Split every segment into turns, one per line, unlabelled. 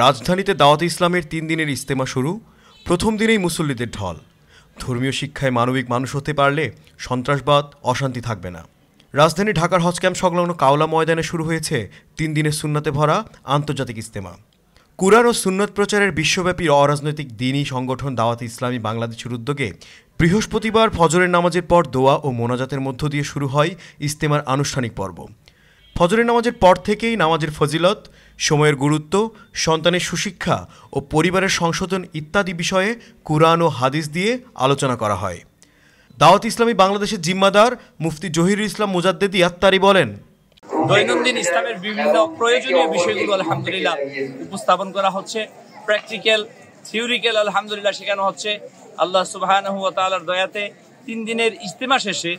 রাজধানীতে দাওয়াতে ইসলামের ৩ দিনের ইজতেমা শুরু। প্রথম দিনেই মুসল্লিদের ঢল। ধর্মীয় শিক্ষায় মানবিক মানুষ হতে পারলে সন্ত্রাসবাদ, অশান্তি থাকবে না। রাজধানী ঢাকার হজ ক্যাম্প সংলগ্ন কাওলা ময়দানে শুরু হয়েছে ৩ দিনের সুন্নাতে ভরা আন্তর্জাতিক ইজতেমা। কুরআন ও সুন্নত প্রচারের বিশ্বব্যাপী অরাজনৈতিক দ্বীনী সংগঠন দাওয়াতে ইসলামী বাংলাদেশের উদ্যোগে বৃহস্পতিবার ফজরের নামাজের পর দোয়া ও মোনাজাতের মধ্য দিয়ে শুরু হয় ইজতেমার আনুষ্ঠানিক পর্ব। ফজরের নামাজের পর থেকেই নামাজের ফজিলত, সময়ের গুরুত্ব, সন্তানের সুশিক্ষা ও পরিবারের সংশোধন ইত্যাদি বিষয়ে কুরআন ও হাদিস দিয়ে আলোচনা করা হয়। দাওয়াত ইসলামী বাংলাদেশের জিম্মাদার মুফতি জহিরুল ইসলাম মুজাদ্দেদি আত্তারি বলেন,
দৈনন্দিন ইসলামের বিভিন্ন প্রয়োজনীয় বিষয়গুলো আলহামদুলিল্লাহ উপস্থাপন করা হচ্ছে। প্র্যাকটিক্যাল, থিওরিক্যাল আলহামদুলিল্লাহ শেখানো হচ্ছে। আল্লাহ সুবহানাহু ওয়া তাআলার দয়াতে 3 দিনের ইজতেমা শেষে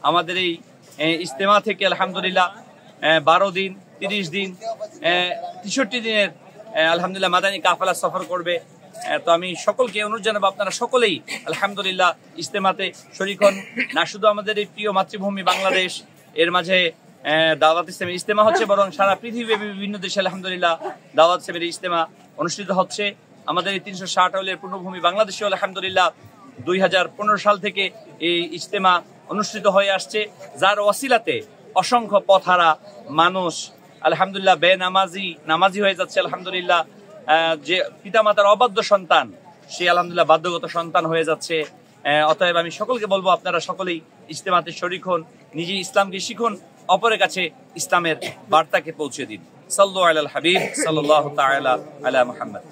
আমাদের এই ইজতেমা থেকে আলহামদুলিল্লাহ 12 দিন, 30 দিন, 63 দিনের আলহামদুলিল্লাহ মাদানী কাফেলা সফর করবে। তো আমি সকলকে অনুরোধ জানাবো, আপনারা সকলেই আলহামদুলিল্লাহ ইজতেমাতে শরীক হন। না শুধু আমাদের এই প্রিয় মাতৃভূমি বাংলাদেশ এর মাঝে দাওয়াত ইসলামের ইজতেমা হচ্ছে, বরং সারা পৃথিবীব্যাপী বিভিন্ন দেশে আলহামদুলিল্লাহ দাওয়াত ইসলামের ইজতেমা অনুষ্ঠিত হচ্ছে। আমাদের এই 360 আউলিয়ার পূর্ণভূমি বাংলাদেশেও আলহামদুলিল্লাহ 2015 সাল থেকে এই ইজতেমা অনুষ্ঠিত হয়ে আসছে, যার ওয়াসিলাতে অসংখ্য পথহারা মানুষ আলহামদুলিল্লাহ নামাজি হয়ে যাচ্ছে। আলহামদুলিল্লাহ যে পিতামাতার অবাধ্য সন্তান, সে আলহামদুলিল্লাহ বাধ্যগত সন্তান হয়ে যাচ্ছে। অতএব আমি সকলকে বলবো, আপনারা সকলেই ইজতেমাতে শরীক হন, নিজে ইসলামকে শিখুন, অপরের কাছে ইসলামের বার্তাকে পৌঁছে দিন। সাল্লু আলাল হাবিব সাল্লাল্লাহু তাআলা আলা মুহাম্মদ।